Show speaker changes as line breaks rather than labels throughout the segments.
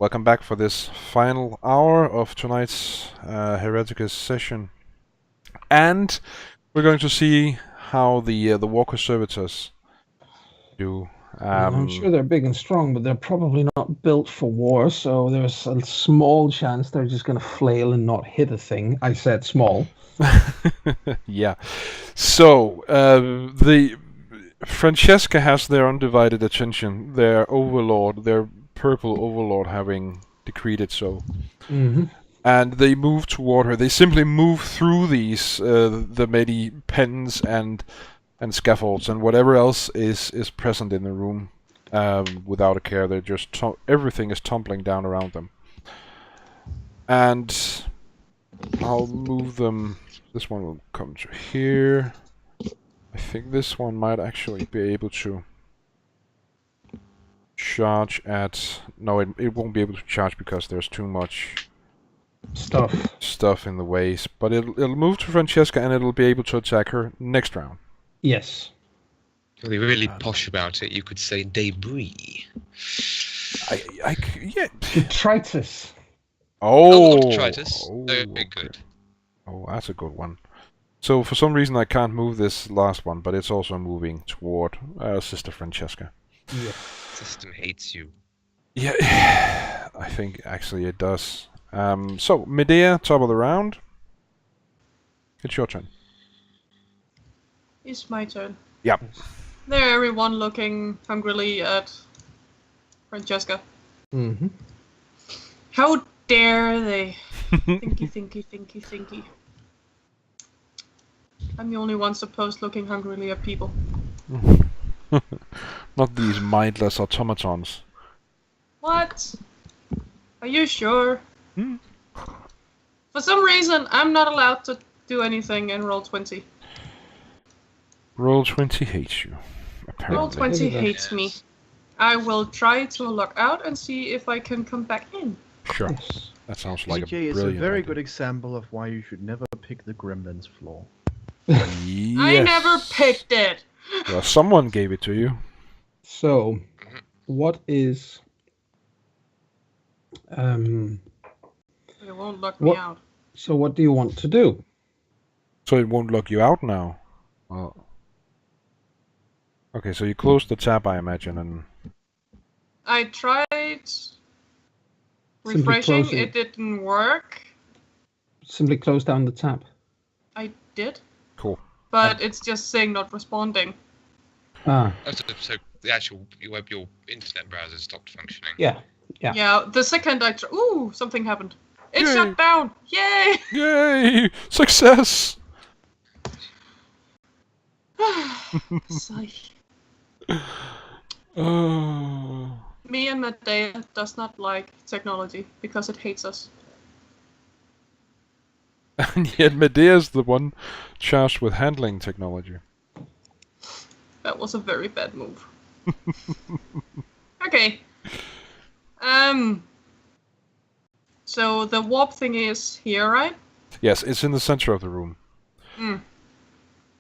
Welcome back for this final hour of tonight's Hereticus session. And we're going to see how the Walker Servitors do.
I'm sure they're big and strong, but they're probably not built for war, so there's a small chance they're just going to flail and not hit a thing. I said small.
Yeah. So, the Francesca has their undivided attention, their overlord, their purple overlord having decreed it so.
Mm-hmm.
And they move toward her. They simply move through these, the many pens and scaffolds and whatever else is present in the room, without a care. They're just everything is tumbling down around them. And I'll move them. This one will come to here. I think this one might actually be able to charge at... No, it won't be able to charge because there's too much stuff in the ways. But it'll move to Francesca and it'll be able to attack her next round.
Yes.
To be really posh about it, you could say debris.
Yeah.
Detritus.
Oh!
Detritus. Very good.
Oh, that's a good one. So for some reason I can't move this last one, but it's also moving toward Sister Francesca.
Yeah.
System hates you.
Yeah, I think actually it does. So Medea, top of the round. It's your turn.
It's my turn.
Yep.
There, everyone looking hungrily at Francesca.
Mm-hmm.
How dare they? Thinky. I'm the only one supposed looking hungrily at people.
Not these mindless automatons.
What? Are you sure?
Hmm?
For some reason, I'm not allowed to do anything in roll 20.
Roll 20 hates you, apparently.
Roll 20 hates me. I will try to log out and see if I can come back in.
Sure. That sounds like
CJ
a
is
brilliant
a very
idea.
good example of why you should never pick the Gremlins floor.
Yes.
I never picked it!
Well, someone gave it to you.
So, what is...
It won't lock me out.
So what do you want to do?
So it won't lock you out now? Well... Okay, so you closed the tab, I imagine, and...
I tried refreshing,
closing.
it didn't work.
Simply close down the tab.
I did,
Cool.
but it's just saying not responding.
Ah,
So the actual your internet browser stopped functioning.
yeah.
Yeah, the second I ooh, something happened. It
Yay.
shut down! Yay!
Yay! Success!
Sigh.
Oh.
Me and Medea does not like technology because it hates us.
And yet Medea's the one charged with handling technology.
That was a very bad move. Okay. So the warp thing is here, right?
Yes, it's in the center of the room.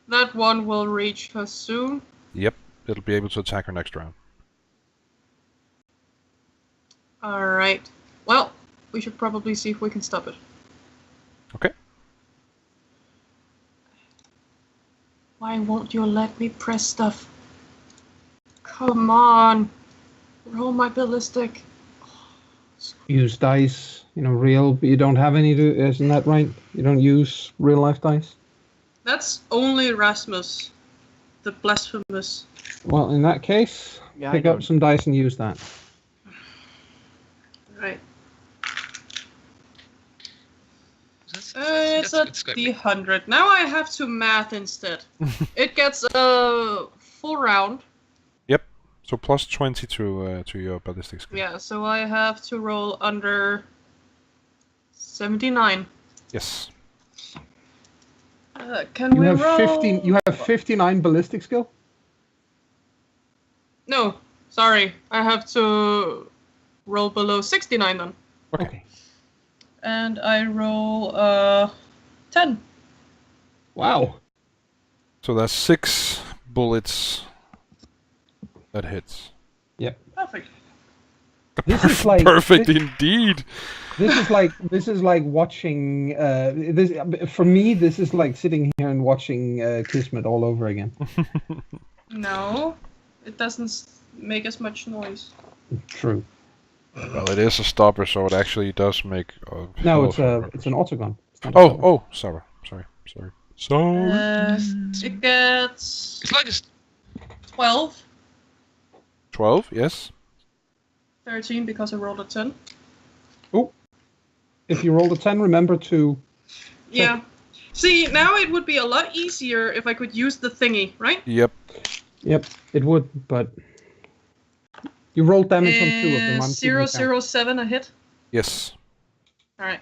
That one will reach her soon.
Yep, it'll be able to attack her next round.
Alright. Well, we should probably see if we can stop it.
Okay.
Why won't you let me press stuff? Come on. Roll my ballistic.
Use dice, real, but you don't have any, isn't that right? You don't use real life dice?
That's only Rasmus. The blasphemous.
Well, in that case,
Yeah,
pick
I
up
don't.
some dice and use that.
Right.
That's
It's a D100. Now I have to math instead. It gets a full round.
Yep. So plus 20 to your ballistic skill.
Yeah, so I have to roll under 79.
Yes.
Can we roll?
You have 59 ballistic skill?
No, sorry. I have to roll below 69 then.
Okay.
And I roll 10.
Wow.
So that's 6 bullets that hits.
Yep.
Perfect.
This is like
Perfect indeed.
This is like watching. This for me. This is like sitting here and watching Kismet all over again.
No, it doesn't make as much noise.
True.
Well, it is a stopper, so it actually does make.
No, it's an autogun. It's not a
Oh,
stopper.
oh, sorry.
It gets
It's like
12,
12, yes.
13 because I rolled a 10.
Oh, if you roll a 10, remember to.
Yeah. See, now it would be a lot easier if I could use the thingy, right?
Yep.
Yep, it would, but you rolled damage on 2 of them. I'm keeping count.
007 a hit.
Yes.
All right.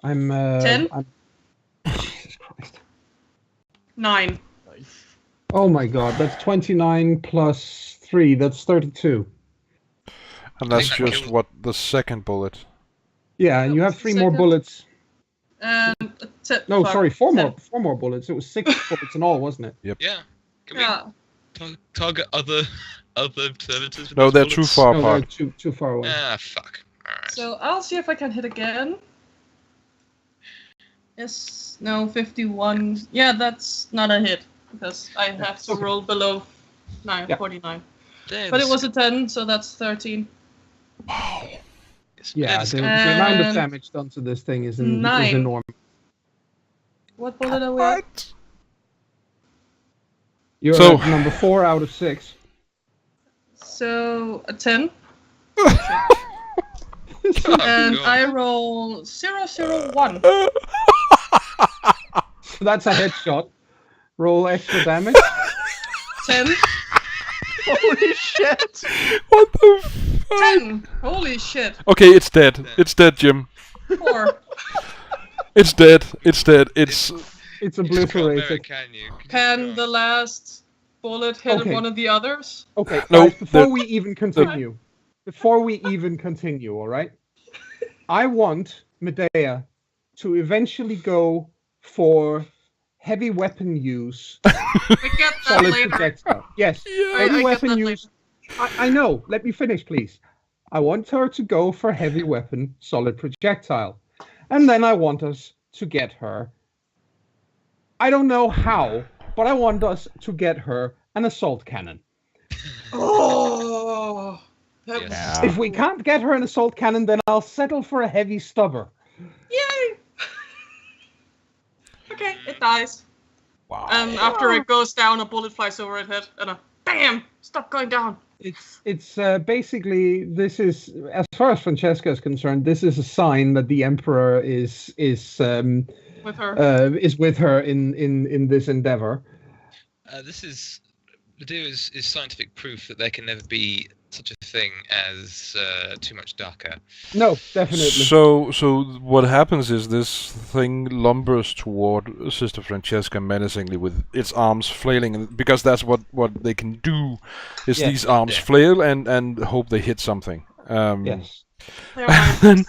I'm
10?
Jesus Christ.
9.
Oh my God, that's 29 plus 3. That's 32.
And that's
I think that
just
kills-
what the second bullet.
Yeah, and you have 3 more
Second.
bullets.
And
No, sorry, 4
10.
more bullets. It was 6 bullets in all, wasn't it?
Yeah. Can
Yeah.
we target other servitors? with
No,
those
they're too
bullets?
far
No, they're
apart.
too far away.
Ah, fuck. Alright.
So I'll see if I can hit again. Yes, no, 51. Yeah, that's not a hit because I have to
Okay.
roll below
Yeah.
49.
Damn,
But it was a 10, so that's 13.
Yeah, the amount of damage done to this thing is
9.
enormous.
What bullet are we at?
You're
So-
at number 4 out of 6.
So a 10.
Oh,
And
God.
I roll 001.
So that's a headshot. Roll extra damage.
10.
Holy shit!
What the fuck?
10. Holy shit.
Okay, it's dead. It's dead, Jim.
4.
It's dead. It's dead. It's.
It's
You just can't know it,
obliterated.
can you?
Can the last bullet hit
Okay.
one of the others?
Okay,
No,
guys, before
the-
we even continue, all right? I want Medea to eventually go for heavy weapon use,
We get that
solid
later.
projectile. Yes,
Yeah.
heavy
I get
weapon
that
use. I know. Let me finish, please. I want her to go for heavy weapon, solid projectile, and then I want us to get her. I don't know how, but I want us to get her an assault cannon.
Oh. That was
Yeah.
If we can't get her an assault cannon, then I'll settle for a heavy stubber.
Yay! Okay, it dies.
Wow.
And after it goes down, a bullet flies over its head, and a BAM! Stop going down.
It's basically, this is, as far as Francesca is concerned, this is a sign that the Emperor is
With her.
with her in this endeavor.
This is scientific proof that there can never be such a thing as too much Daka.
No, definitely.
So what happens is this thing lumbers toward Sister Francesca menacingly with its arms flailing, and because that's what they can do, is
Yes.
these arms
Yeah.
flail and hope they hit something.
Yes.
Flail,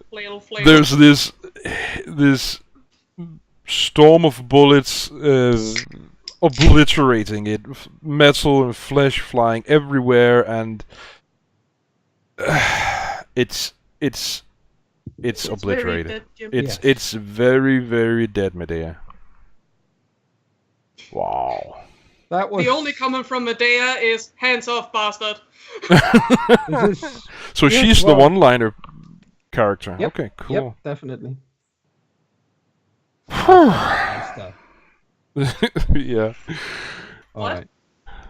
flail, flail.
There's this storm of bullets obliterating it, metal and flesh flying everywhere, and it's obliterated.
Very dead, Jim.
It's
Yes.
it's very, very dead, Medea. Wow.
That was
The only comment from Medea is hands off, bastard.
this is,
So
Yes,
she's
well-
the one-liner character.
Yep,
Okay,
yep,
cool.
definitely.
Yeah.
All
What?
right.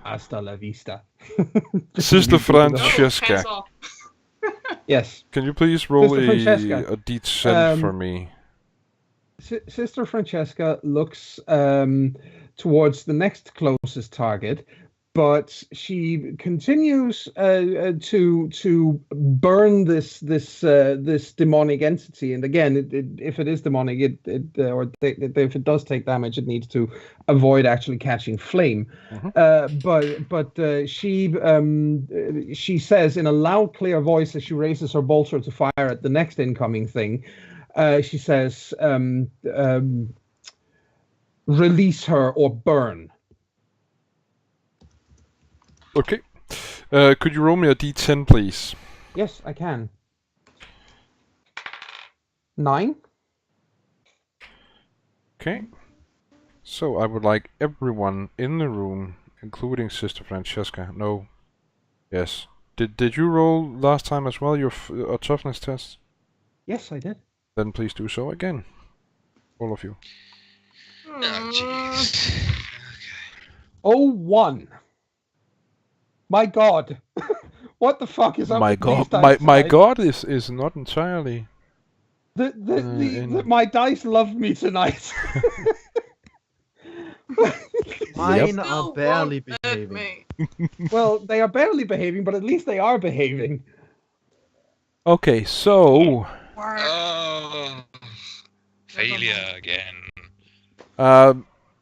Hasta la vista.
Sister
No,
Francesca,
hands off.
Oh,
Yes.
can you please roll
Sister Francesca,
a D10 for me?
Sister Francesca looks towards the next closest target, but she continues to burn this demonic entity. And again, if it is demonic, if it does take damage, it needs to avoid actually catching flame. But she says in a loud, clear voice as she raises her bolter to fire at the next incoming thing. She says, release her or burn.
Okay. Could you roll me a d10, please?
Yes, I can. 9.
Okay. So I would like everyone in the room, including Sister Francesca. No. Yes. Did you roll last time as well, your toughness test?
Yes, I did.
Then please do so again. All of you.
Oh, jeez.
Oh, 1. My God. What the fuck is up
My
with
god,
these dice
my
tonight?
god is not entirely.
My dice love me tonight.
Mine
Still
are barely
won't let
behaving.
me.
Well, they are barely behaving, but at least they are behaving.
Okay, so
Work.
Oh, failure again.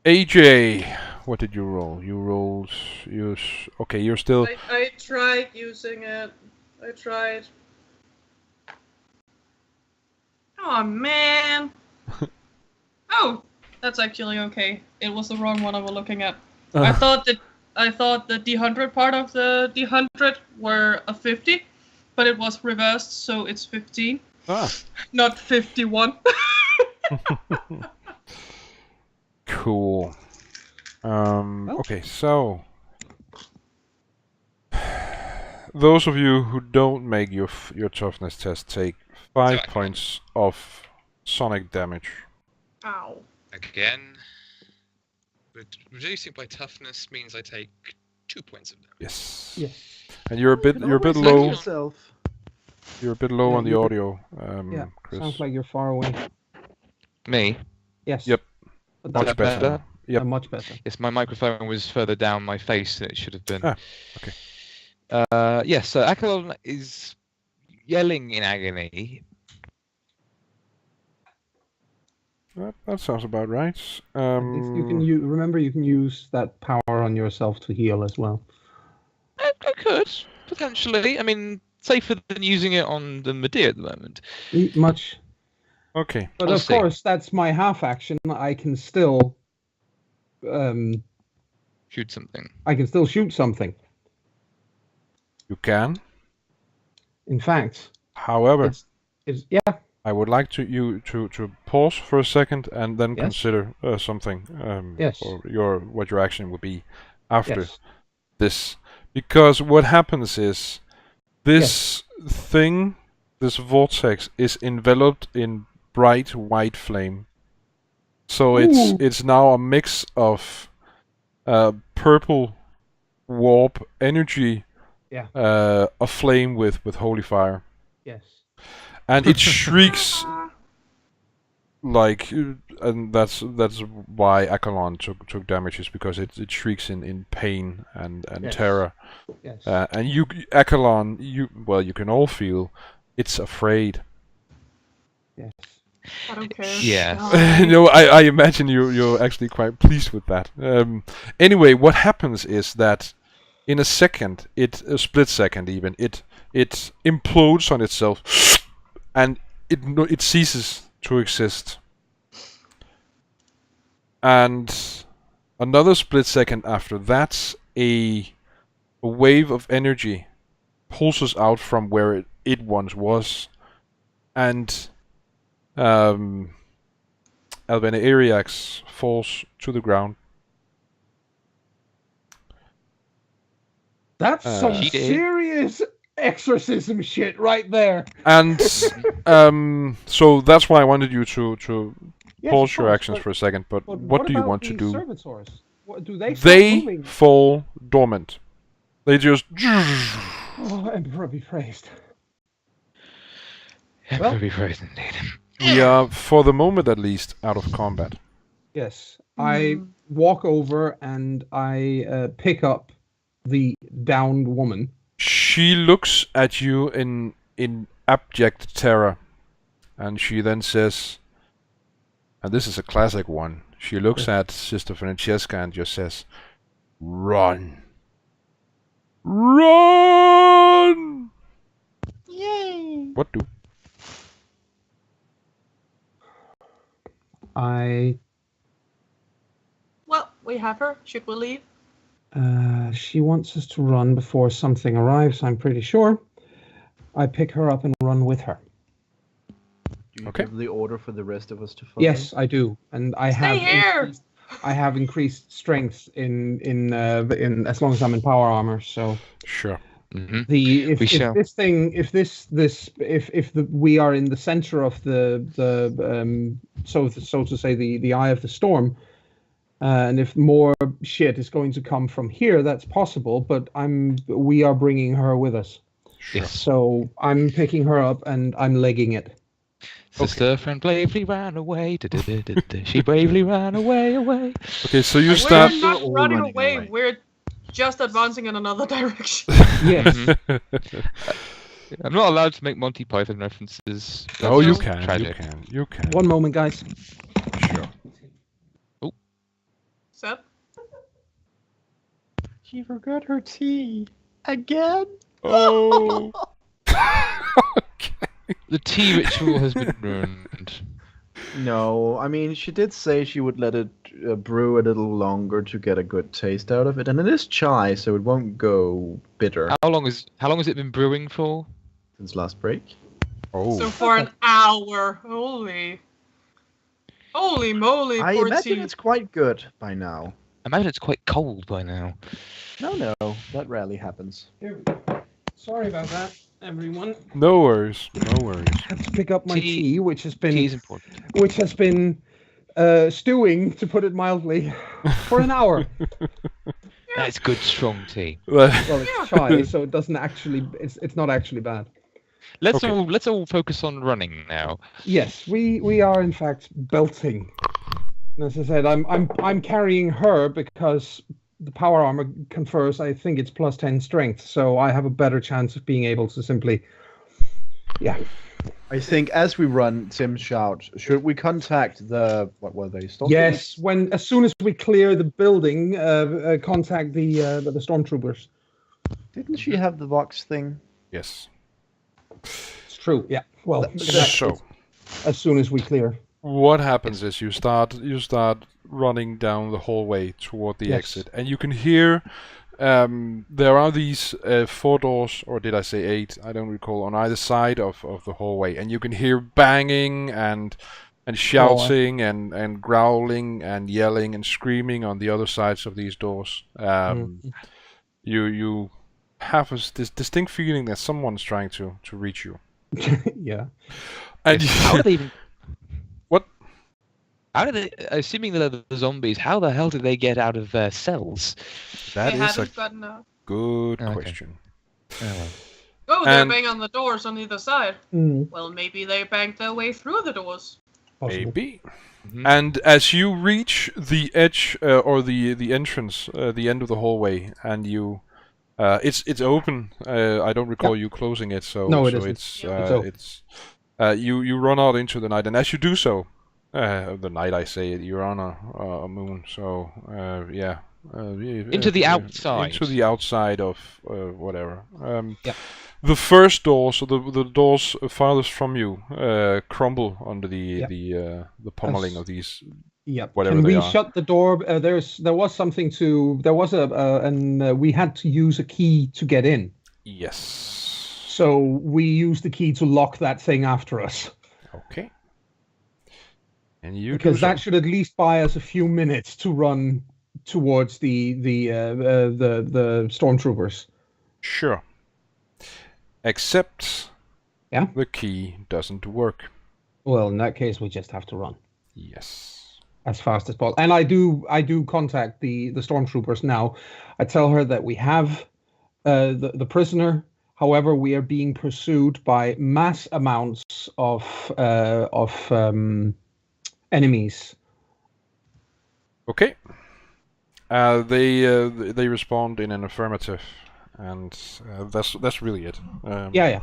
AJ, what did you roll? You rolled. Okay, you're still.
I tried using it. I tried. Oh man. Oh, that's actually okay. It was the wrong one I was looking at. I thought that the 100 part of the 100 were a 50, but it was reversed, so it's 15, not 51.
Cool. Okay, so those of you who don't make your toughness test take 5 points of sonic damage.
Ow.
Again. Reducing by toughness means I take 2 points of damage.
Yes.
Yes.
And you're a bit
Always
low.
yourself.
You're a bit low
Yeah,
on the
you're-
audio,
Yeah,
Chris.
sounds like you're far away.
Me?
Yes.
Yep.
But
Much
that's
better.
better?
Yep.
Much better.
Yes, my microphone was further down my face than it should have been.
Ah, okay.
Yes, so Akalon is yelling in agony.
That sounds about right.
At least you can remember you can use that power on yourself to heal as well.
I could, potentially. I mean, safer than using it on the Medea at the moment.
Much.
Okay.
But
We'll
of
see.
course, that's my half action. I can still
Shoot something.
shoot something.
You can.
In fact,
However,
it's yeah.
I would like you to pause for a second and then
Yes.
consider something.
Yes.
Or what your action would be after
Yes.
this, because what happens is this thing, this vortex, is enveloped in bright white flame. So
Ooh.
it's now a mix of purple warp energy, aflame with holy fire.
Yes.
And it shrieks like, and that's why Akalon took damage, is because it shrieks in pain and
Yes.
terror.
Yes.
And you, Akalon, you can all feel it's afraid.
Yes.
I don't care.
Yeah.
No, I imagine you're actually quite pleased with that. Anyway, what happens is that in a split second even, it implodes on itself, and it ceases to exist. And another split second after that, a wave of energy pulses out from where it once was, and Albinaeriax falls to the ground.
That's some
She did.
serious exorcism shit right there.
And so that's why I wanted you to
Yes,
pause
of
your
course,
actions
but-
for a second. But
But
what do you
about
want to
the
do?
Servitors? What, do they stop
They
moving?
fall dormant. They just.
Oh, Emperor be praised. Well-
Very praised indeed.
We are, for the moment at least, out of combat.
Yes, I walk over and I pick up the downed woman.
She looks at you in abject terror, and she then says, and this is a classic one, she looks at Sister Francesca and just says, "Run! Run!"
Yay!
What do?
I
Well, we have her. Should we leave?
She wants us to run before something arrives, I'm pretty sure. I pick her up and run with her.
Do you
Okay.
give the order for the rest of us to follow?
Yes, I do, and I
Stay here!
I have increased strength in as long as I'm in power armor. So
Sure.
Mhm.
if
We shall.
this thing if we are in the center of the so to say the eye of the storm, and if more shit is going to come from here, that's possible. But we are bringing her with us.
Sure.
Yes.
So I'm picking her up and I'm legging it.
Sister friend bravely ran away. She bravely ran away.
Okay, so you
We're
start.
not
all
running
running
away.
away.
We're just advancing in another direction.
Yes.
I'm not allowed to make Monty Python references.
Oh, you
That's
can.
tragic.
You can.
One moment, guys.
Sure.
Seth?
She forgot her tea. Again?
Oh.
The tea ritual has been ruined.
No, I mean, she did say she would let it brew a little longer to get a good taste out of it. And it is chai, so it won't go bitter
How long has it been brewing for?
since last break.
Oh.
So for an hour. Holy moly,
I
poor
imagine
tea.
it's quite good by now.
I imagine it's quite cold by now.
No, that rarely happens.
Here we go. Sorry about that, everyone.
No worries. No worries.
I have to pick up my
Tea-
tea, which has
Tea is
been
important.
stewing, to put it mildly, for an hour.
That's good, strong tea.
Well, it's chai, so it doesn't actually. It's not actually bad.
Let's
Okay.
all focus on running now.
Yes, we are in fact belting. And as I said, I'm carrying her because the power armor confers, I think it's plus 10 strength, so I have a better chance of being able to simply. Yeah.
I think as we run, Tim shouts, should we contact the... What were they? Stormtroopers?
Yes. As soon as we clear the building, contact the stormtroopers.
Didn't she have the box thing?
Yes.
It's true. Yeah. Well,
So,
as soon as we clear.
what happens is you start running down the hallway toward the
Yes.
exit, and you can hear there are these 4 doors, or did I say 8? I don't recall, on either side of the hallway, and you can hear banging and shouting and growling and yelling and screaming on the other sides of these doors. You have this distinct feeling that someone's trying to reach you.
Yeah.
And
How do they even...
What?
How did they... Assuming they're the zombies, how the hell did they get out of their cells?
That
They
is a
haven't gotten out.
good
Okay.
question.
Oh, they're
And-
banging on the doors on either side.
Mm,
Well, maybe they banged their way through the doors.
possible.
Maybe.
Mhm.
And as you reach the edge or the entrance, the end of the hallway, and you, it's open. I don't recall you closing it, so
No, it
so
isn't.
it's
It's open.
you run out into the night, and as you do so, the night I say it, you're on a moon, so yeah.
Into the outside.
Into the outside of whatever.
Yeah.
The first doors, so the doors farthest from you, crumble under the pummeling of these.
Yep.
Whatever
Can
they
we
are.
shut the door? There was something to. There was we had to use a key to get in.
Yes.
So we used the key to lock that thing after us.
Okay. And you
Because
do
that
so.
should at least buy us a few minutes to run towards the stormtroopers.
Sure. Except
Yeah?
the key doesn't work.
Well, in that case, we just have to run
Yes.
as fast as possible. And I do contact the stormtroopers now. I tell her that we have the prisoner. However, we are being pursued by mass amounts of enemies.
Okay. They respond in an affirmative, and that's really it.
Yeah.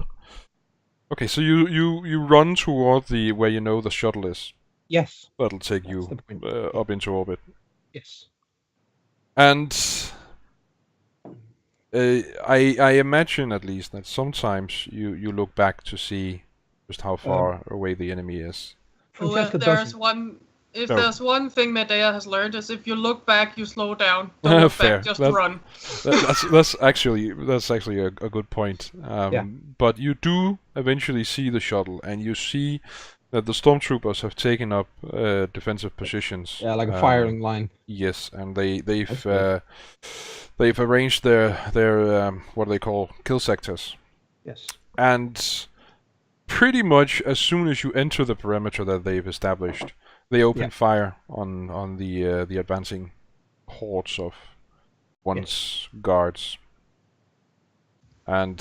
Okay, so you run toward where you know the shuttle is.
Yes.
That'll take
That's
you
the point.
up into orbit.
Yes.
And I imagine at least that sometimes you look back to see just how far away the enemy is.
Well,
Francesca
there's
doesn't.
one If
No.
there's one thing Medea has learned is if you look back, you slow down. Don't look
Fair.
back, just
That-
run.
That's actually a good point. But you do eventually see the shuttle, and you see that the stormtroopers have taken up defensive positions.
Yeah, like a firing line.
Yes, and
That's
they've
good.
they've arranged their what do they call kill sectors,
Yes.
and pretty much as soon as you enter the perimeter that they've established, they open fire on the advancing hordes of one's guards. And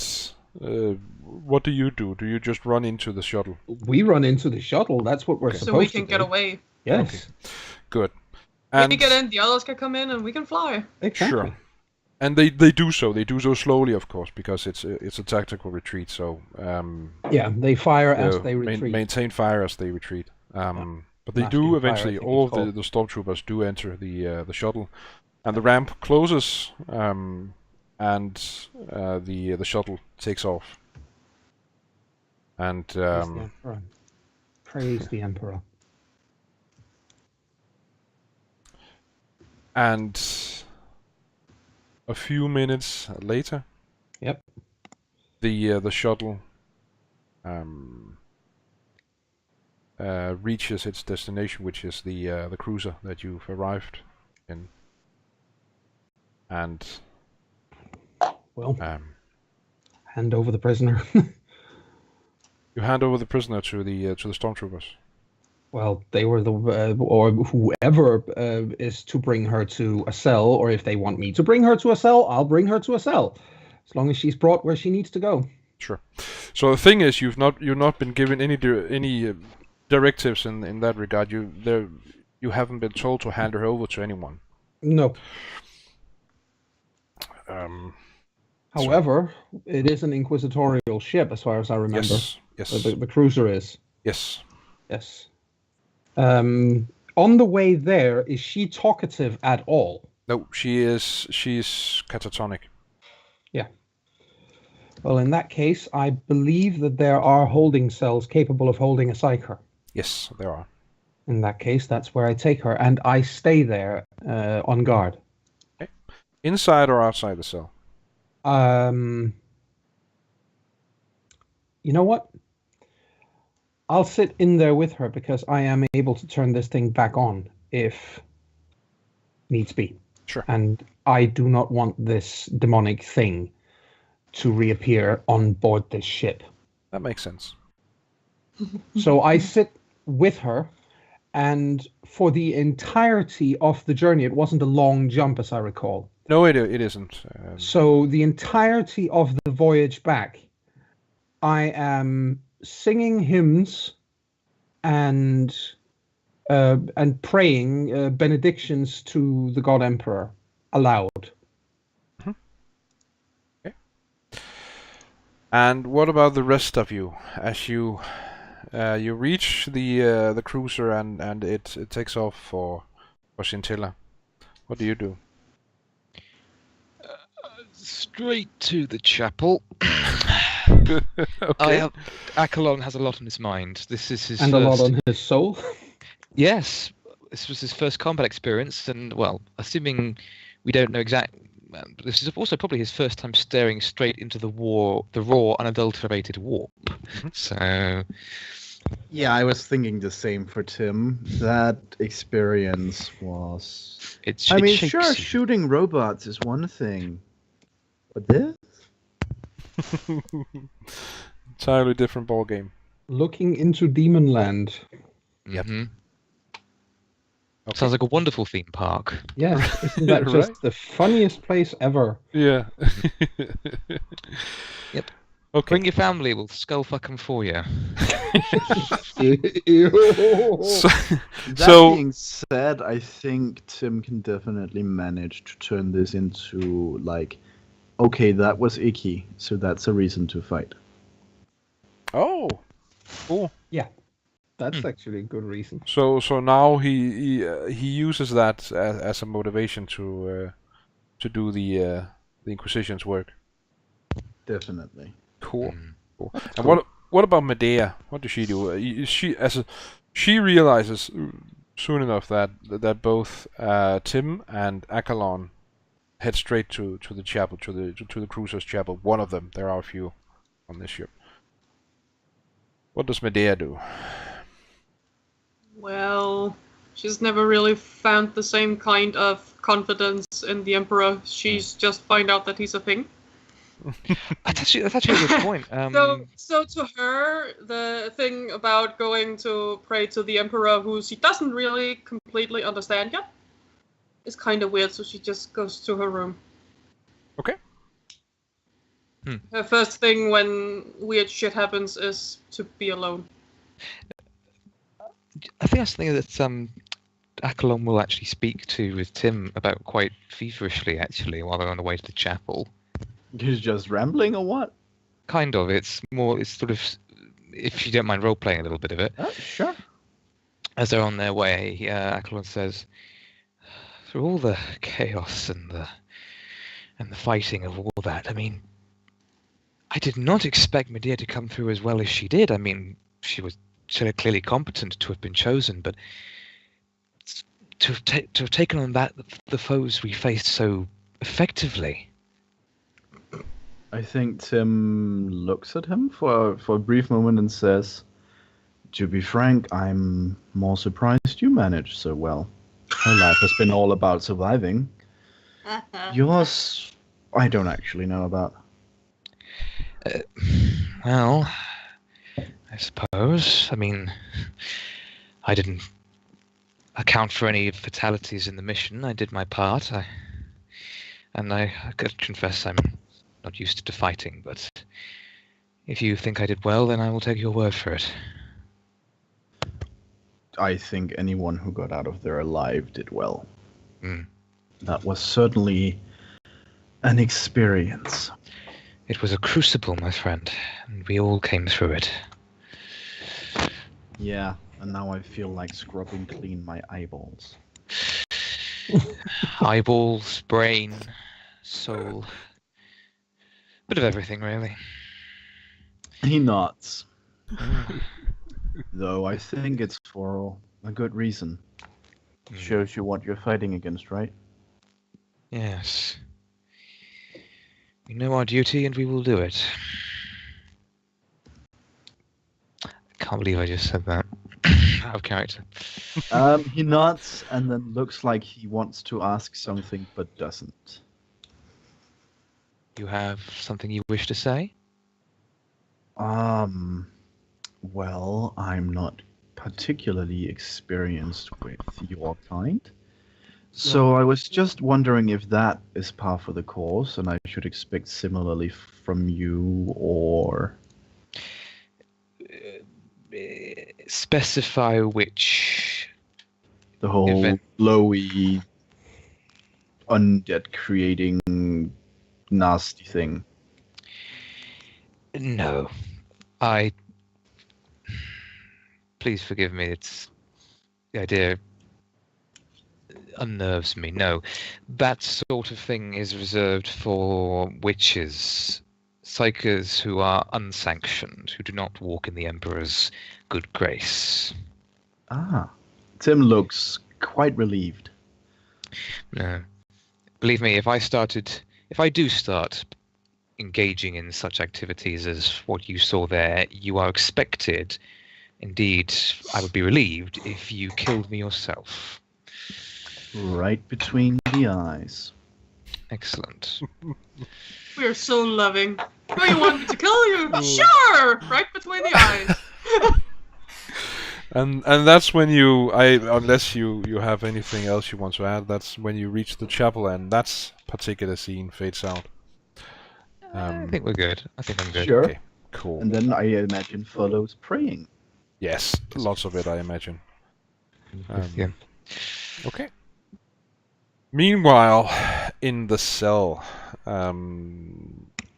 what do you do? Do you just run into the shuttle?
We run into the shuttle. That's what we're
Okay.
supposed
So we
to
can
do.
get away.
Yes.
Okay. Good.
We
And
get in, the others can come in, and we can fly.
Exactly.
sure. And they do so. They do so slowly, of course, because it's a tactical retreat. So
Yeah, they fire as they
main-
retreat.
maintain fire as they retreat. But they
Masking
do
fire,
eventually.
I think
All
it's
of
called.
the stormtroopers do enter the shuttle, and the ramp closes, and the shuttle takes off. And
Praise the Emperor. Praise the Emperor.
and a few minutes later,
Yep.
the shuttle reaches its destination, which is the cruiser that you've arrived in, and
Well, hand over the prisoner.
you hand over the prisoner to the stormtroopers.
Well, they were the or whoever is to bring her to a cell, or if they want me to bring her to a cell, I'll bring her to a cell, as long as she's brought where she needs to go.
Sure. So the thing is, you've not been given any directives in that regard. You haven't been told to hand her over to anyone.
No.
Um,
However, it is an inquisitorial ship, as far as I remember.
yes.
The cruiser is.
Yes.
Yes. On the way there, is she talkative at all?
No, she's catatonic.
Yeah. Well, in that case, I believe that there are holding cells capable of holding a psyker.
Yes, there are.
In that case, that's where I take her, and I stay there on guard.
Inside or outside the cell?
You know what? I'll sit in there with her because I am able to turn this thing back on if needs be.
Sure.
And I do not want this demonic thing to reappear on board this ship.
That makes sense.
So I sit with her, and for the entirety of the journey, it wasn't a long jump, as I recall.
No, it isn't.
So the entirety of the voyage back, I am singing hymns and praying benedictions to the God Emperor aloud.
Okay. And what about the rest of you? As you reach the cruiser and it takes off for Scintilla, what do you do?
Straight to the chapel.
Okay.
Accolon has a lot on his mind. This is his
And
first...
a lot on his soul.
Yes, this was his first combat experience, and well, assuming we don't know this is also probably his first time staring straight into the raw, unadulterated warp. So,
Yeah, I was thinking the same for Tim. That experience was... I mean,
shapes
sure,
you.
shooting robots is one thing. But this?
Entirely different ball game.
Looking into Demon Land.
Yep.
Mhm.
Okay.
Sounds like a wonderful theme park.
Yeah, isn't that just
Right?
the funniest place ever?
Yeah.
Yep.
Okay.
Bring your family, we'll skull fuck 'em for you.
So,
That
so
being said, I think Tim can definitely manage to turn this into, like, okay, that was icky, so that's a reason to fight.
oh, cool.
That's actually a good reason.
So now he uses that as a motivation to do the Inquisition's work.
Definitely.
Cool.
Mm.
Cool. And what about Medea? What does she do? She realizes soon enough that both Tim and Akalon head straight to the chapel, to the cruiser's chapel. One of them. There are a few on this ship. What does Medea do?
Well, she's never really found the same kind of confidence in the Emperor. She's just find out that he's a thing.
That's actually a good point.
So to her, the thing about going to pray to the Emperor, who she doesn't really completely understand yet, is kind of weird. So she just goes to her room.
Okay.
Her first thing when weird shit happens is to be alone.
I think that's something that Akalon will actually speak to with Tim about quite feverishly, actually, while they're on the way to the chapel.
He's just rambling or what?
Kind of. It's sort of, if you don't mind role-playing a little bit of it.
Sure.
As they're on their way, Akalon says, through all the chaos and the fighting of all that, I mean, I did not expect Medea to come through as well as she did. I mean, she was clearly competent to have been chosen, but to have taken on the foes we faced so effectively.
I think Tim looks at him for a brief moment and says, "To be frank, I'm more surprised you managed so well. Her life has been all about surviving. Yours, I don't actually know about."
Well, I suppose. I mean, I didn't account for any fatalities in the mission. I did my part. I could confess I'm not used to fighting, but if you think I did well, then I will take your word for it.
I think anyone who got out of there alive did well.
Mm.
That was certainly an experience.
It was a crucible, my friend, and we all came through it.
Yeah, and now I feel like scrubbing clean my eyeballs.
Eyeballs, brain, soul. Bit of everything, really.
He nods. Though I think it's for a good reason. Shows you what you're fighting against, right?
Yes. We know our duty and we will do it. I can't believe I just said that. Out of character.
He nods and then looks like he wants to ask something but doesn't.
You have something you wish to say?
Well, I'm not particularly experienced with your kind. So I was just wondering if that is par for the course and I should expect similarly from you, or...
Specify which...
The whole
event.
glowy, undead creating nasty thing.
No. Please forgive me, it's... The idea unnerves me. No. That sort of thing is reserved for witches, psychers who are unsanctioned, who do not walk in the Emperor's good grace.
Ah. Tim looks quite relieved.
No. Believe me, if I do start engaging in such activities as what you saw there, you are expected, indeed, I would be relieved if you killed me yourself.
Right between the eyes.
Excellent.
We're so loving. Oh, you want me to kill you? Sure! Right between the eyes.
And that's when unless you have anything else you want to add, that's when you reach the chapel and that particular scene fades out.
I think we're good. I think I'm good.
Sure.
Okay, cool.
And then I imagine follows praying.
Yes, lots of it, I imagine.
Yeah.
Okay. Meanwhile, in the cell,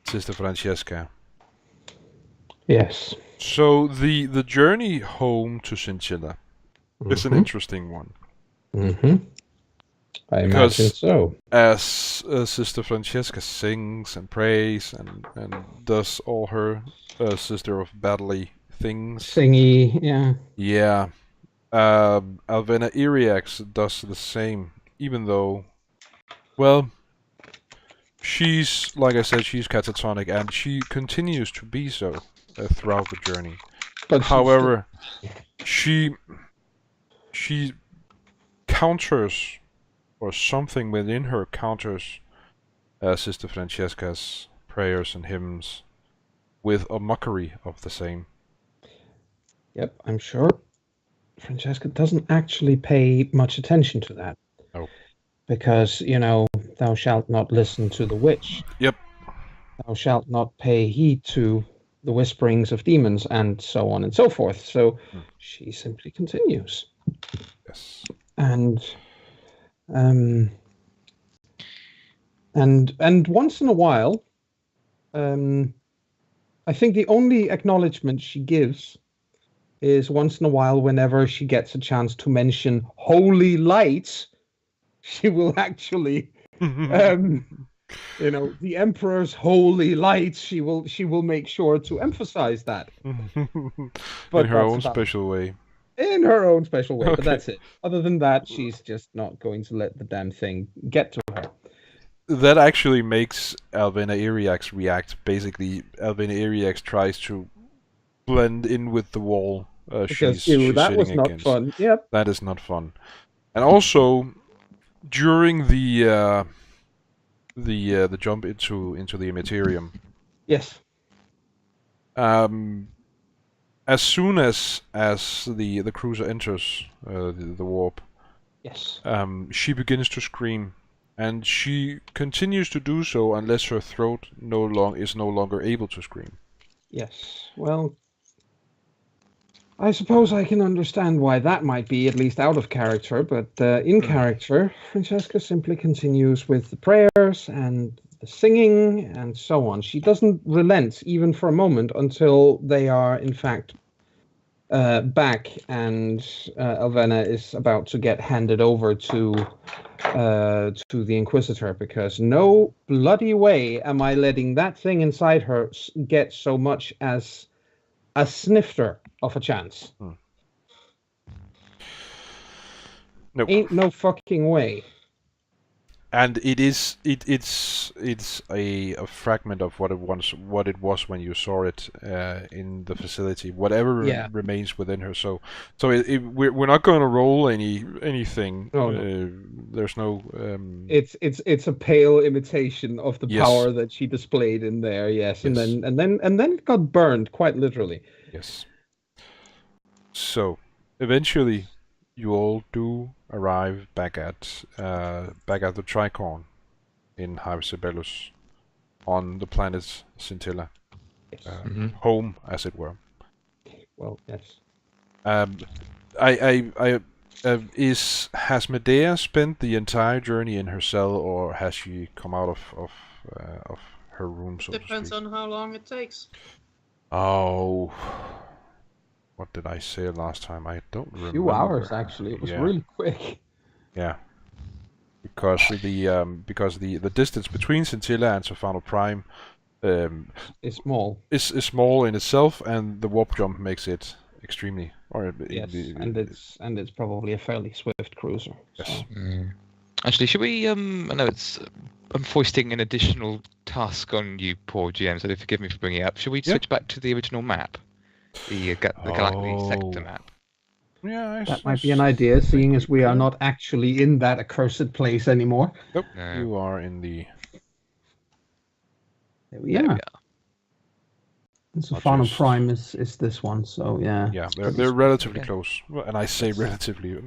Sister Francesca.
Yes.
So the journey home to Scintilla is an interesting one.
Mm-hmm. I
Because
imagine so.
As Sister Francesca sings and prays and does all her Sister of Battley things.
Singy, yeah.
Yeah. Alvena Iriax does the same, even though, well, she's, like I said, she's catatonic, and she continues to be so throughout the journey.
But
However, she counters, or something within her counters, Sister Francesca's prayers and hymns with a mockery of the same.
Yep, I'm sure Francesca doesn't actually pay much attention to that.
No.
Because, thou shalt not listen to the witch.
Yep.
Thou shalt not pay heed to the whisperings of demons, and so on and so forth. So she simply continues.
Yes.
And once in a while, I think the only acknowledgement she gives is once in a while, whenever she gets a chance to mention holy light, she will actually, the emperor's holy light. She will make sure to emphasize that.
But in her own special way.
In her own special way,
Okay.
but that's it. Other than that, she's just not going to let the damn thing get to her.
That actually makes Alvena Iriax react. Basically, Alvena Iriax tries to blend in with the wall
Because
she's
that
sitting
was not
against.
fun. Yep.
That is not fun. And also, during the jump into the Imperium,
Yes.
as soon as the cruiser enters the warp,
Yes.
she begins to scream, and she continues to do so unless her throat is no longer able to scream.
Yes. Well, I suppose I can understand why that might be, at least out of character, but in character, Francesca simply continues with the prayers and the singing and so on. She doesn't relent even for a moment until they are, in fact, back, and Alvena is about to get handed over to the Inquisitor, because no bloody way am I letting that thing inside her get so much as a snifter of a chance.
Nope.
Ain't no fucking way.
And it's a fragment of what it was when you saw it in the facility. Whatever remains within her. So we're not going to roll anything.
Oh, no.
There's no.
It's a pale imitation of the
Yes.
power that she displayed in there. Yes,
Yes.
and then it got burned quite literally.
Yes. So eventually, you all do arrive back at the Tricorn in Hypersibellus on the planet Scintilla,
Yes.
home as it were.
Well, yes.
Has Medea spent the entire journey in her cell, or has she come out of her room? So
Depends
to speak?
on how long it takes.
Oh, what did I say last time? I don't remember.
A few hours actually. It was really quick.
Yeah, because the distance between Scintilla and Sophano Prime
It's small.
is small in itself, and the warp jump makes it extremely.
Yes, and it's probably a fairly swift cruiser.
Yes.
So.
Actually, should we? I know I'm foisting an additional task on you, poor GM. So forgive me for bringing it up. Should we switch back to the original map, the galactic sector map?
Yeah,
That might be an idea, seeing as we are not actually in that accursed place anymore.
Nope.
No.
You are in the.
There we are. And Sophano
just-
Prime is this one, so yeah.
Yeah, they're relatively close. Well, and I say relatively.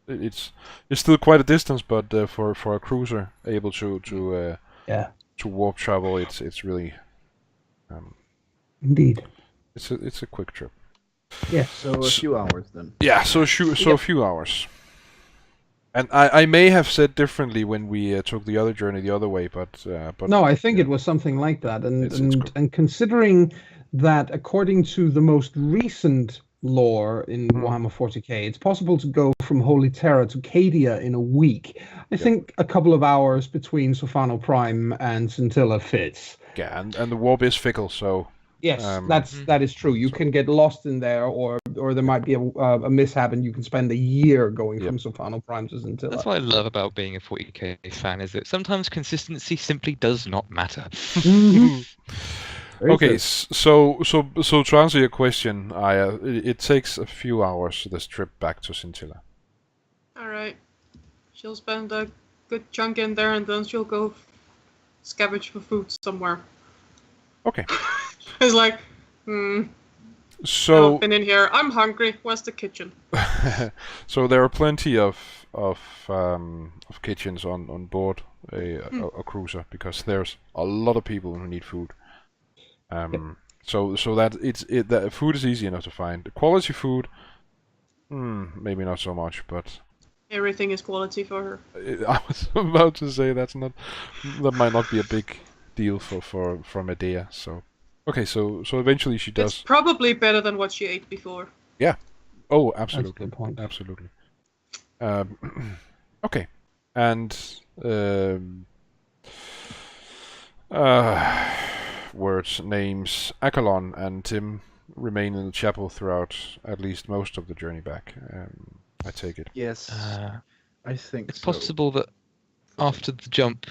It's still quite a distance, but for a cruiser able to warp travel, it's really.
Indeed.
It's a quick trip.
Yes.
So a few hours then.
Yeah, so a few hours. And I may have said differently when we took the other journey the other way, but
No, I think it was something like that,
It's
and considering that according to the most recent lore in Warhammer 40k, it's possible to go from Holy Terror to Cadia in a week. I think a couple of hours between Sophano Prime and Scintilla fits.
yeah, and the warp is fickle, so
Yes,
Um,
that is true. You can get lost in there, or there might be a mishap, and you can spend a year going
Yep.
from Sophano Prime to Scintilla.
That's what I love about being a 40k fan, is that sometimes consistency simply does not matter.
Very
Okay,
true.
so to answer your question, Aya, it takes a few hours this trip back to Scintilla.
All right. She'll spend a good chunk in there, and then she'll go scavenge for food somewhere.
Okay,
It's like,
so
I've been in here. I'm hungry. Where's the kitchen?
so there are plenty of kitchens on board a cruiser, because there's a lot of people who need food. So that that food is easy enough to find. The quality food, maybe not so much, but
Everything is quality for her.
I was about to say that might not be a big deal for Medea. So okay, so eventually she
It's
does.
probably better than what she ate before.
Oh,
That's a
absolutely,
good point.
absolutely. Okay, and words, names. Accolon and Tim remain in the chapel throughout at least most of the journey back. I take it.
Yes, I think
It's
so.
possible that after the jump,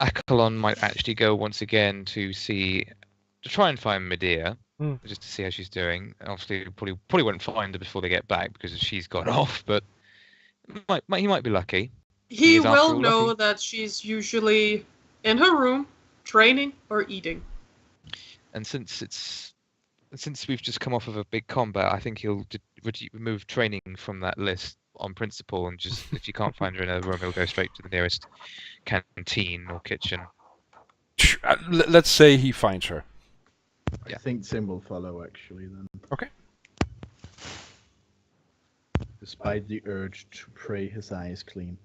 Accolon might actually go once again to try and find Medea, just to see how she's doing. Obviously, probably won't find her before they get back because she's gone off, but he might be lucky.
He
is, after
will
all,
know
lucky.
that she's usually in her room, training or eating.
And since we've just come off of a big combat, I think he'll remove training from that list on principle, and just if you can't find her in a room, he'll go straight to the nearest canteen or kitchen.
Let's say he finds her.
I think Tim will follow, actually, then.
Okay.
Despite the urge to pray his eyes clean.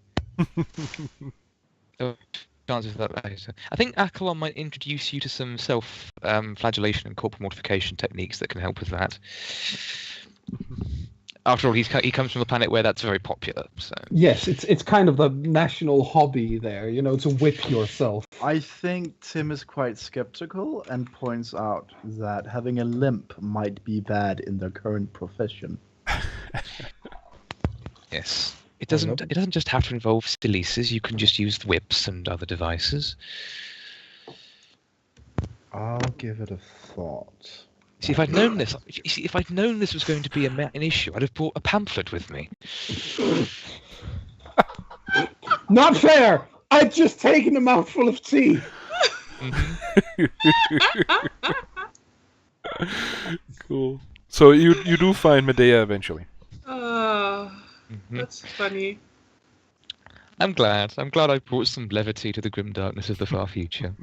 Chances of that later. I think Accolon might introduce you to some self-flagellation and corporal mortification techniques that can help with that. After all, he comes from a planet where that's very popular. So
Yes, it's kind of the national hobby there, to whip yourself.
I think Tim is quite skeptical and points out that having a limp might be bad in their current profession.
yes, it doesn't just have to involve stelesis. You can just use whips and other devices.
I'll give it a thought.
See, if I'd known this was going to be an issue, I'd have brought a pamphlet with me.
Not fair! I'd just taken a mouthful of tea!
Cool. So you do find Medea eventually.
That's funny.
I'm glad I brought some levity to the grim darkness of the far future.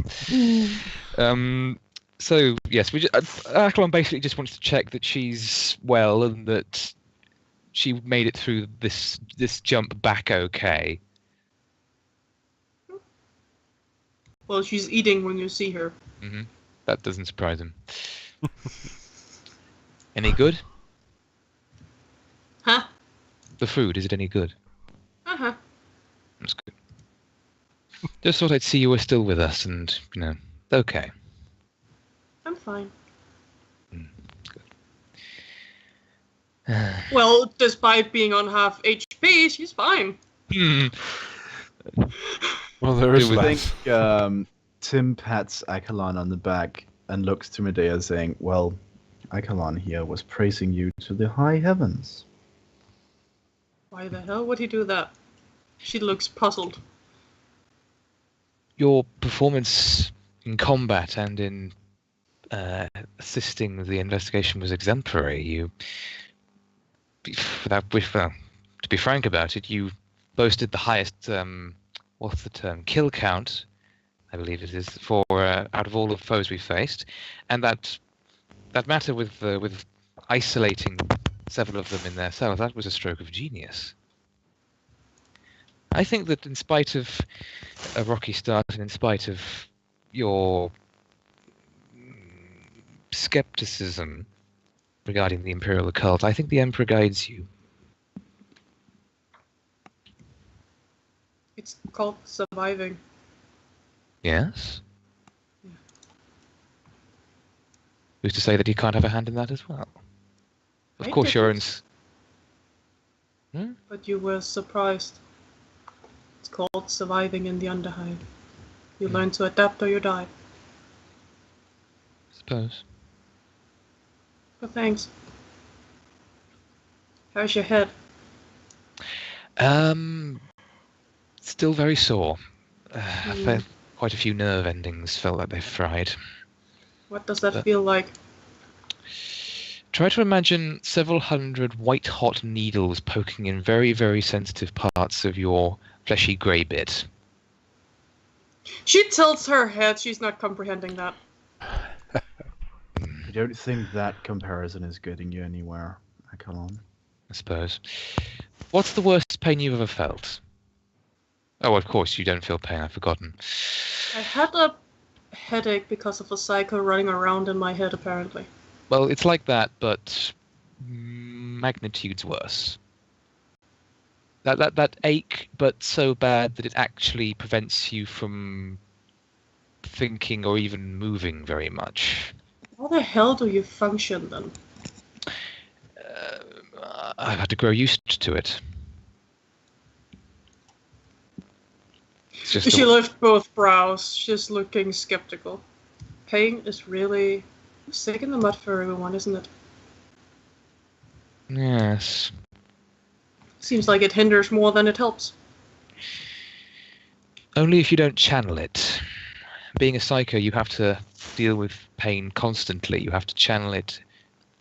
So yes, Accolon basically just wants to check that she's well and that she made it through this jump back okay.
Well, she's eating when you see her.
That doesn't surprise him. Any good?
Huh?
The food, is it any good?
Uh-huh.
That's good. Just thought I'd see you were still with us and, okay.
I'm fine.
Good.
Well, despite being on half HP, she's fine.
Well, there is
I
I
that.
think Tim pats Accolon on the back and looks to Medea saying, well, Accolon here was praising you to the high heavens.
Why the hell would he do that? She looks puzzled.
Your performance in combat and in assisting the investigation was exemplary. To be frank about it, you boasted the highest, what's the term, kill count, I believe it is, for out of all the foes we faced, and that matter with isolating several of them in their cells, that was a stroke of genius. I think that in spite of a rocky start and in spite of your skepticism regarding the Imperial occult, I think the Emperor guides you.
It's called surviving.
Yes? Who's to say that he can't have a hand in that as well? Of
I
course, your own.
didn't. But you were surprised. It's called surviving in the Underhive. You learn to adapt or you die.
Suppose.
But thanks. How's your head?
Still very sore. I felt quite a few nerve endings felt like they've fried.
What does that feel like?
Try to imagine several hundred white-hot needles poking in very, very sensitive parts of your fleshy grey bit.
She tilts her head. She's not comprehending that.
I don't think that comparison is getting you anywhere, Akalon.
I suppose. What's the worst pain you've ever felt? Oh, of course, you don't feel pain. I've forgotten.
I had a headache because of a cycle running around in my head, apparently.
Well, it's like that, but magnitudes worse. That ache, but so bad that it actually prevents you from thinking or even moving very much.
How the hell do you function then?
I've had to grow used to it. It's just
She lifts both brows, just looking skeptical. Pain is really a stick in the mud for everyone, isn't it?
Yes.
Seems like it hinders more than it helps.
Only if you don't channel it. Being a psycho, you have to deal with pain constantly. You have to channel it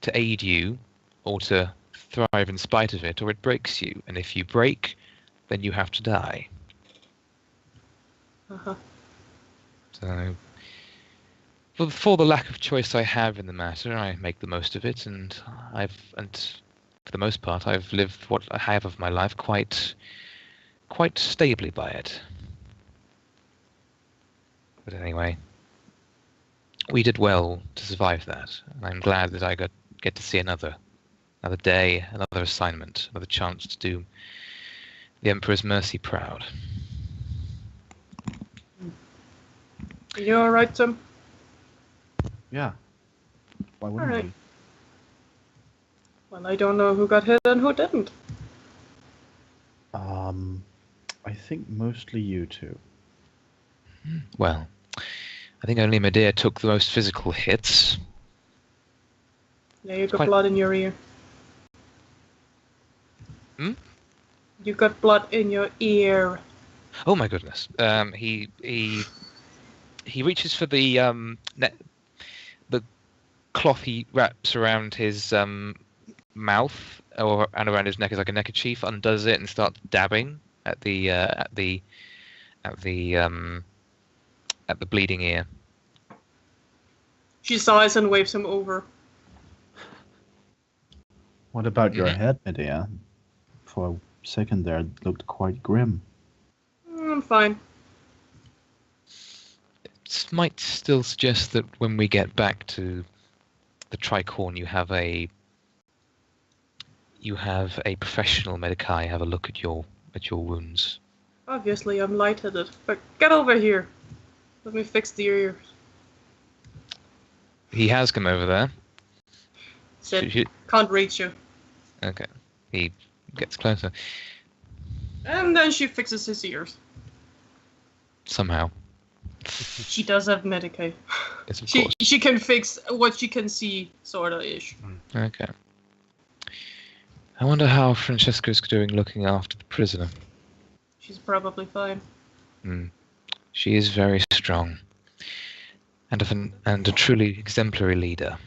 to aid you, or to thrive in spite of it, or it breaks you. And if you break, then you have to die.
Uh-huh.
So, for the lack of choice I have in the matter, I make the most of it, and for the most part, I've lived what I have of my life quite stably by it. But anyway, we did well to survive that, and I'm glad that I get to see another day, another assignment, another chance to do the Emperor's mercy proud.
You alright, Tim?
Yeah. Why wouldn't
Alright.
we?
Well, I don't know who got hit and who didn't.
I think mostly you two.
Well, I think only Medea took the most physical hits.
Yeah, you got
Quite-
blood in your ear.
Hmm?
You got blood in your ear.
Oh my goodness! He reaches for the the cloth he wraps around his mouth and around his neck as like a neckerchief, undoes it and starts dabbing at the bleeding ear.
She sighs and waves him over.
What about your
Mhm.
head, Medea? For a second there, it looked quite grim.
I'm fine.
It might still suggest that when we get back to the Tricorn, you have a professional medici have a look at your wounds.
Obviously, I'm lightheaded. But get over here. Let me fix the ears.
He has come over there.
Sid, can't reach you.
Okay. He gets closer
And then she fixes his ears.
somehow.
She does have Medicaid.
Yes, of course.
She can fix what she can see, sorta ish.
Okay. I wonder how Francesca's doing looking after the prisoner.
She's probably fine.
She is very strong, and a truly exemplary leader.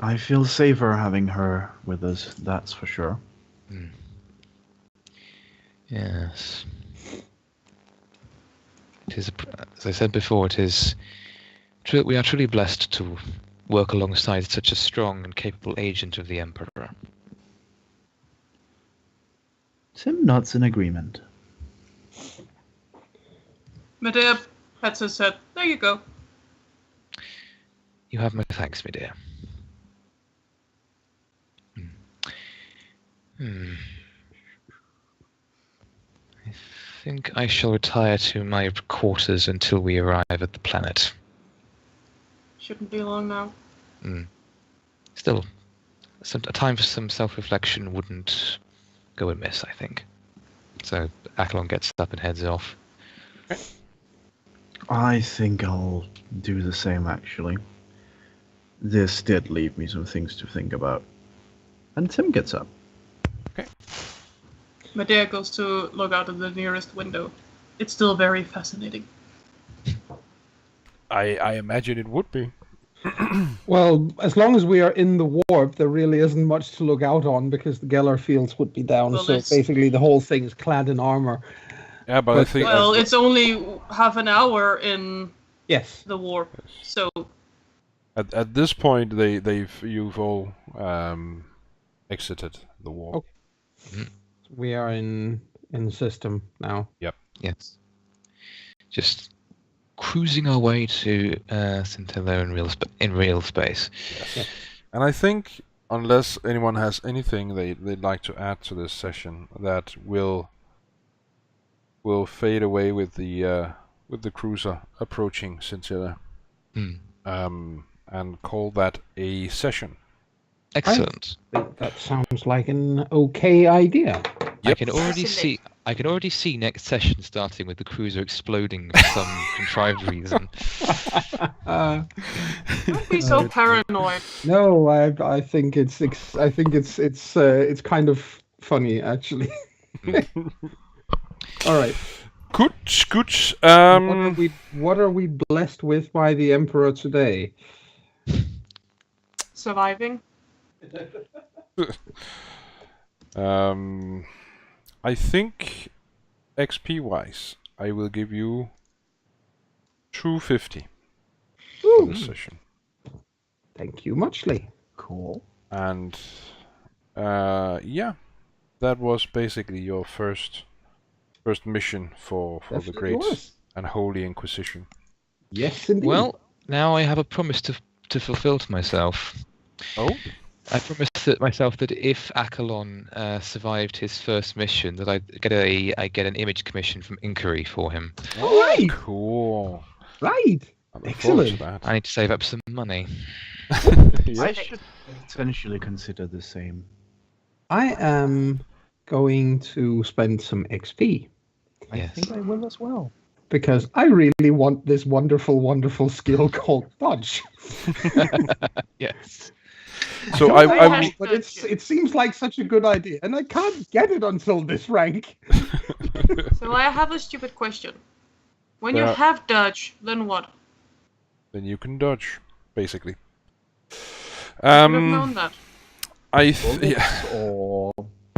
I feel safer having her with us, that's for sure.
Yes. It is, as I said before, it is. We are truly blessed to work alongside such a strong and capable agent of the Emperor.
Tim nods in agreement.
Medea pets his head. There you go.
You have my thanks, my dear. I think I shall retire to my quarters until we arrive at the planet.
Shouldn't be long now.
Still, a time for some self-reflection wouldn't go amiss, I think. So Acklon gets up and heads off.
I think I'll do the same, actually. This did leave me some things to think about. And Tim gets up.
Medea goes to look out of the nearest window. It's still very fascinating.
I imagine it would be.
Well, as long as we are in the warp, there really isn't much to look out on because the Geller fields would be down.
Well,
so
it's-
basically, the whole thing is clad in armor.
Yeah, but I think
Well, it's only half an hour in
Yes.
the warp, so
at this point you've all exited the war.
Okay. We are in system now.
Yes. Just cruising our way to Centella in real space.
Yes. And I think, unless anyone has anything they'd like to add to this session, that will fade away with the cruiser approaching Scintilla, and call that a session.
Excellent.
That sounds like an okay idea.
I can already see next session starting with the cruiser exploding for some contrived reason.
don't be so paranoid.
No, I think it's kind of funny actually. All right.
Good.
What are we blessed with by the Emperor today?
Surviving.
I think XP wise, I will give you 250 for this session.
Thank you muchly.
Cool.
And yeah, that was basically your first mission for the
Definitely
Great
was.
and Holy Inquisition.
Yes, indeed.
Well, now I have a promise to fulfill to myself.
Oh,
I promised myself that if Acklon survived his first mission, that I get an image commission from Inquiry for him.
all right,
cool.
right.
I look forward to
Excellent.
I need to save up some money.
Yeah.
I should potentially consider the same.
I am going to spend some XP
Yes.
I think I will as well.
because I really want this wonderful, wonderful skill called dodge.
Yes.
So
I
I
have, but it seems like such a good idea, and I can't get it until this rank.
So I have a stupid question. When you
Yeah.
have dodge, then what?
then you can dodge, basically.
I should have known that.
Or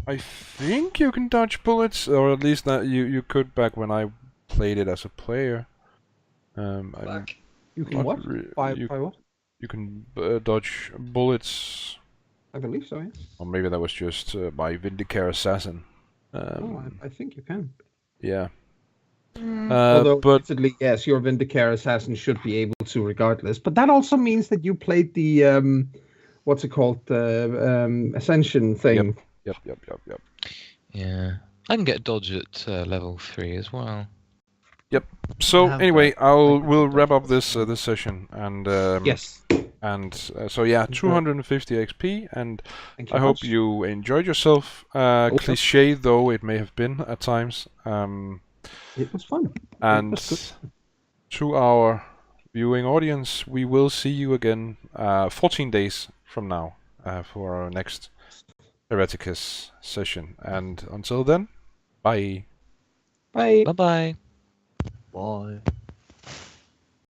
I think you can dodge bullets, or at least that you could back when I played it as a player. I'm
You can
not
what? By what?
you can dodge bullets,
I believe so, yes.
or maybe that was just my Vindicare Assassin.
I think you can.
Yeah.
Although,
But
admittedly, yes, your Vindicare Assassin should be able to regardless. But that also means that you played the, what's it called? The Ascension thing.
yep.
Yeah. I can get dodge at level 3 as well.
So
have
anyway,
that.
we'll wrap up this session, and
Yes.
and so yeah, 250 XP, and
Thank you
I hope
much.
you enjoyed yourself. Cliche though it may have been at times,
It was fun.
and
was
to our viewing audience, we will see you again 14 days from now for our next Hereticus session, and until then, bye.
Bye.
Bye-bye.
bye.